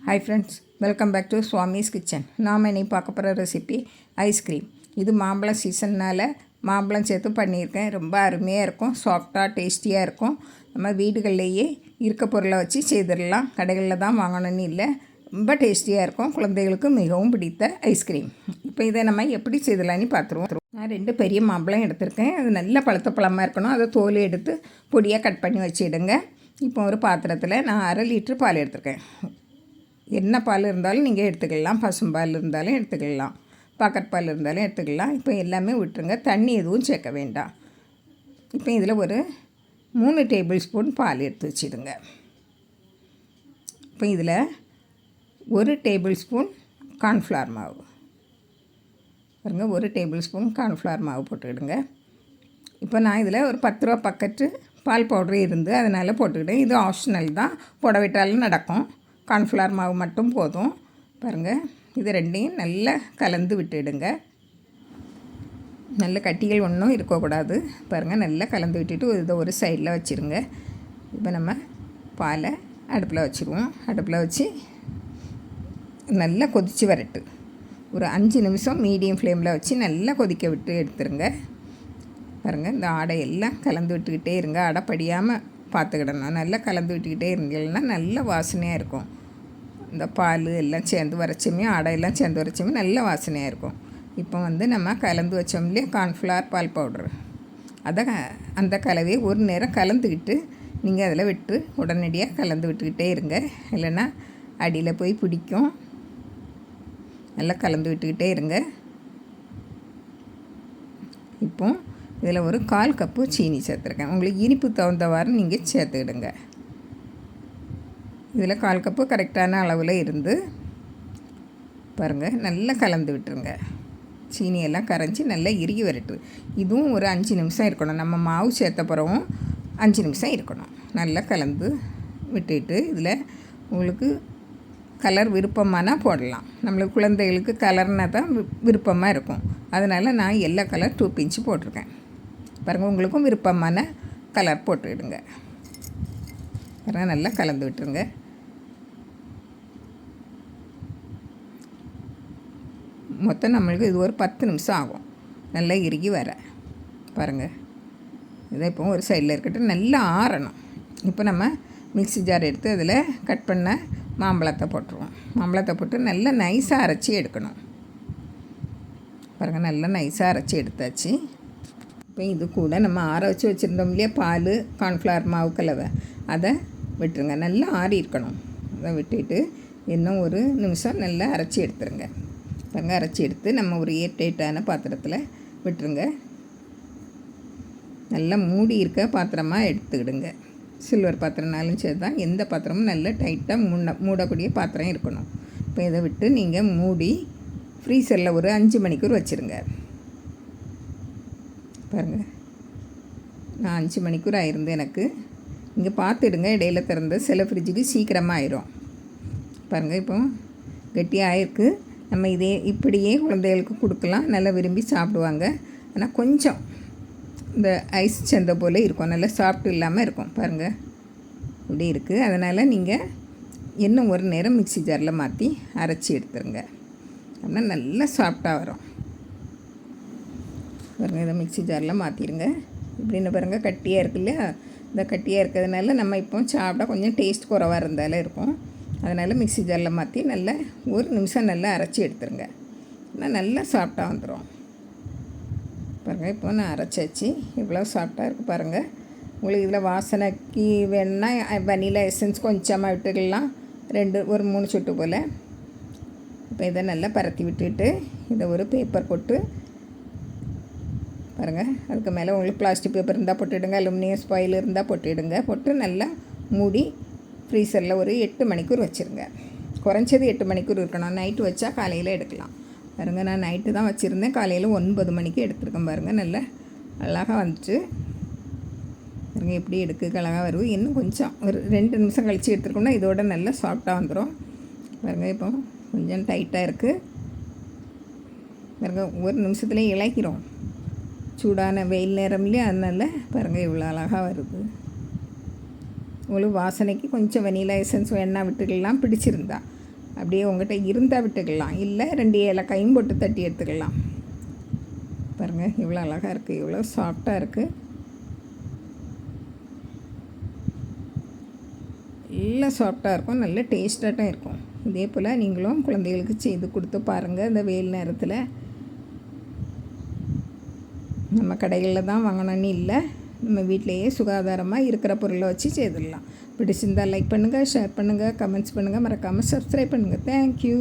Hi friends, welcome back to Swami's kitchen. நாம் இன்னைக்கு பார்க்க போகிற ரெசிபி ஐஸ்கிரீம். இது மாம்பழம் சீசன்னால் மாம்பழம் சேர்த்து பண்ணியிருக்கேன். ரொம்ப அருமையாக இருக்கும், சாஃப்டாக டேஸ்டியாக இருக்கும். நம்ம வீடுகள்லேயே இருக்க பொருளை வச்சு செய்திடலாம். கடைகளில் தான் வாங்கணும்னு இல்லை, ரொம்ப டேஸ்டியாக இருக்கும். குழந்தைகளுக்கு மிகவும் பிடித்த ஐஸ்கிரீம். இப்போ இதை நம்ம எப்படி செய்திடலான்னு பார்த்துருவோம். நான் 2 பெரிய மாம்பழம் எடுத்திருக்கேன். அது நல்ல பழுத்த பழமாக இருக்கணும். அதை தோல் எடுத்து பொடியாக கட் பண்ணி வச்சுடுங்க. இப்போ ஒரு பாத்திரத்தில் நான் 1/2 லிட்ரு பால் எடுத்திருக்கேன். என்ன பால் இருந்தாலும் நீங்கள் எடுத்துக்கலாம். பசும்பால் இருந்தாலும் எடுத்துக்கலாம், பாக்கெட் பால் இருந்தாலும் எடுத்துக்கலாம். இப்போ எல்லாமே விட்டுருங்க, தண்ணி எதுவும் சேர்க்க வேண்டாம். இப்போ இதில் ஒரு 3 டேபிள் ஸ்பூன் பால் எடுத்து வச்சுடுங்க. இப்போ இதில் 1 டேபிள் ஸ்பூன் கார்ன்ஃப்ளவர் மாவு பாருங்க, 1 டேபிள் ஸ்பூன் கார்ன்ஃப்ளவர் மாவு போட்டுக்கிடுங்க. இப்போ நான் இதில் ஒரு 10 ரூபா பக்கெட்டு பால் பவுட்ரு இருந்து அதனால் போட்டுக்கிட்டேன். இது ஆப்ஷனல் தான், போட விட்டாலும் நடக்கும். கார்ன்ஃப்ளவர் மாவு மட்டும் போதும். பாருங்கள், இது ரெண்டையும் நல்லா கலந்து விட்டுடுங்க. நல்ல கட்டிகள் ஒன்றும் இருக்கக்கூடாது. பாருங்கள், நல்லா கலந்து விட்டுட்டு இதை ஒரு சைடில் வச்சுருங்க. இப்போ நம்ம பாலை அடுப்பில் வச்சுருவோம். அடுப்பில் வச்சு நல்லா கொதித்து வரட்டு. ஒரு 5 நிமிஷம் மீடியம் ஃப்ளேமில் வச்சு நல்லா கொதிக்க விட்டு எடுத்துருங்க. பாருங்கள், இந்த ஆடையெல்லாம் கலந்து விட்டுக்கிட்டே இருங்க. அடை படியாமல் பார்த்துக்கிடணும். நல்லா கலந்து விட்டுக்கிட்டே இருந்தீங்கன்னா நல்ல வாசனையாக இருக்கும். இந்த பால் எல்லாம் சேர்ந்து வரைச்சுமே, ஆடையெல்லாம் சேர்ந்து வரைச்சுமே நல்ல வாசனையாக இருக்கும். இப்போ நம்ம கலந்து வச்சோம் இல்லையா கார்ன்ஃப்ளவர் பால் பவுட்ரு, அந்த கலவையை ஒரு நேரம் கலந்துக்கிட்டு நீங்கள் அதில் விட்டு உடனடியாக கலந்து விட்டுக்கிட்டே இருங்க. இல்லைன்னா அடியில் போய் பிடிக்கும். நல்லா கலந்து விட்டுக்கிட்டே இருங்க. இப்போ இதில் ஒரு 1/4 கப்பு சீனி சேர்த்துருக்கேன். உங்களுக்கு இனிப்பு தகுந்தவாறு நீங்கள் சேர்த்துக்கிடுங்க. இதில் 1/4 கப்பு கரெக்டான அளவில் இருந்து பாருங்கள், நல்லா கலந்து விட்டுருங்க. சீனியெல்லாம் கரைஞ்சி நல்லா இறுகி வரட்டு. இதுவும் ஒரு 5 நிமிஷம் இருக்கணும். நம்ம மாவு சேர்த்த பிறகும் 5 நிமிஷம் இருக்கணும். நல்லா கலந்து விட்டுட்டு இதில் உங்களுக்கு கலர் விருப்பமானா போடலாம். நம்மளுக்கு குழந்தைகளுக்கு கலர்னால் தான் விருப்பமாக இருக்கும். அதனால் நான் எல்லோ கலர் 2 பிஞ்ச் போட்டிருக்கேன். பாருங்கள், உங்களுக்கும் விருப்பமான கலர் போட்டுவிடுங்க. பாருங்கள், நல்லா கலந்து விட்டுருங்க. மொத்தம் நம்மளுக்கு இது ஒரு 10 நிமிஷம் ஆகும் நல்லா இறுகி வர. பாருங்கள், இதை இப்போ ஒரு சைடில் இருக்கட்டும். நல்லா ஆறணும். இப்போ நம்ம மிக்ஸி ஜார் எடுத்து அதில் கட் பண்ண மாம்பழத்தை போட்டுருவோம். மாம்பழத்தை போட்டு நல்லா நைஸாக அரைச்சி எடுக்கணும். பாருங்கள், நல்லா நைஸாக அரைச்சி எடுத்தாச்சு. இப்போ இது கூட நம்ம ஆற வச்சு வச்சுருந்தோம் இல்லையா பால் கார்ன்ஃப்ளவர் மாவு கலவை, அதை விட்டுருங்க. நல்லா ஆறி இருக்கணும். அதை விட்டுட்டு இன்னும் ஒரு நிமிஷம் நல்லா அரைச்சி எடுத்துருங்க. பாருங்கள், அரைச்சி எடுத்து நம்ம ஒரு ஏர்டைட்டான பாத்திரத்தில் விட்டுருங்க. நல்லா மூடி இருக்க பாத்திரமாக எடுத்துக்கிடுங்க. சில்வர் பாத்திரம்னாலும் சரி தான், எந்த பாத்திரமும் நல்லா டைட்டாக மூடக்கூடிய பாத்திரம் இருக்கணும். இப்போ இதை விட்டு நீங்கள் மூடி ஃப்ரீசரில் ஒரு 5 மணிக்கூர் வச்சுருங்க. பாருங்கள், நான் 5 மணிக்கூர் ஆயிருந்து எனக்கு. இங்கே பார்த்துடுங்க, இடையில திறந்து சில ஃப்ரிட்ஜுக்கு சீக்கிரமாக ஆயிரும். பாருங்கள், இப்போ கெட்டியாக ஆயிருக்கு. நம்ம இதே இப்படியே குழந்தைகளுக்கு கொடுக்கலாம், நல்லா விரும்பி சாப்பிடுவாங்க. ஆனால் கொஞ்சம் இந்த ஐஸ் சந்தை போல் இருக்கும், நல்லா சாஃப்ட் இல்லாமல் இருக்கும். பாருங்கள், இப்படி இருக்குது. அதனால் நீங்கள் இன்னும் ஒரு நேரம் மிக்ஸி ஜாரில் மாற்றி அரைச்சி எடுத்துருங்க. அப்படின்னா நல்லா சாஃப்டாக வரும். பாருங்கள், இதை மிக்ஸி ஜாரில் மாற்றிடுங்க. இப்படின்னு பாருங்கள், கட்டியாக இருக்கு இல்லையா? இந்த கட்டியாக இருக்கிறதுனால நம்ம இப்போ சாப்பிட்டா கொஞ்சம் டேஸ்ட் குறைவாக இருந்தாலும் இருக்கும். அதனால் மிக்ஸி ஜாரில் மாற்றி நல்லா ஒரு நிமிஷம் நல்லா அரைச்சி எடுத்துருங்க. ஆனால் நல்லா சாஃப்டாக வந்துடும். பாருங்கள், இப்போ நான் அரைச்சாச்சு. இவ்வளோ சாஃப்டாக இருக்குது. பாருங்கள், உங்களுக்கு இதில் வாசனைக்கு வேணுன்னா வனிலா எசன்ஸ் கொஞ்சமாக விட்டுக்கலாம், ஒரு 3 சொட்டு போல். இப்போ இதை நல்லா பரத்தி விட்டுட்டு இதை ஒரு பேப்பர் போட்டு பாருங்கள், அதுக்கு மேலே உங்களுக்கு பிளாஸ்டிக் பேப்பர் இருந்தால் போட்டுவிடுங்க, அலுமினியம் ஸ்பாயில் இருந்தால் போட்டுவிடுங்க. போட்டு நல்லா மூடி ஃப்ரீசரில் ஒரு 8 மணிக்கூர் வச்சுருங்க. குறைஞ்சது 8 மணிக்கூர் இருக்கணும். நைட்டு வச்சா காலையில் எடுக்கலாம். பாருங்கள், நான் நைட்டு தான் வச்சுருந்தேன், காலையில் 9 மணிக்கு எடுத்துருக்கேன். பாருங்கள், நல்லா அழகாக வந்துட்டு. பாருங்கள், எப்படி எடுக்க அழகாக வருது. இன்னும் கொஞ்சம் ஒரு 2 நிமிஷம் கழித்து எடுத்துருக்கோம்னா இதோட நல்லா சாஃப்டாக வந்துடும். பாருங்கள், இப்போ கொஞ்சம் டைட்டாக இருக்குது. பாருங்கள், ஒரு நிமிஷத்துலேயே இளக்கிறோம். சூடான வெயில் நேரம்லேயே அதனால் பாருங்கள் இவ்வளோ அழகாக வருது. உங்களுக்கு வாசனைக்கு கொஞ்சம் வெனிலா எசன்ஸ் வேணா விட்டுக்கலாம் பிடிச்சிருந்தா. அப்படியே உங்கள்கிட்ட இருந்தால் விட்டுக்கலாம், இல்லை 2 ஏலக்காயும் போட்டு தட்டி எடுத்துக்கலாம். பாருங்கள் இவ்வளோ அழகாக இருக்குது, இவ்வளோ சாஃப்டாக இருக்குது, நல்லா சாஃப்டாக இருக்கும், நல்ல டேஸ்ட்டாட்டும் இருக்கும். இதே போல் நீங்களும் குழந்தைகளுக்கு செய்து கொடுத்து பாருங்கள். இந்த வெயில் நேரத்தில் நம்ம கடைகளில் தான் வாங்கணும்னு இல்லை, நம்ம வீட்டிலையே சுகாதாரமாக இருக்கிற பொருளை வச்சு செய்துடலாம். பிடிச்சிருந்தால் லைக் பண்ணுங்கள், ஷேர் பண்ணுங்கள், கமெண்ட்ஸ் பண்ணுங்கள், மறக்காமல் சப்ஸ்கிரைப் பண்ணுங்கள். தேங்க்யூ.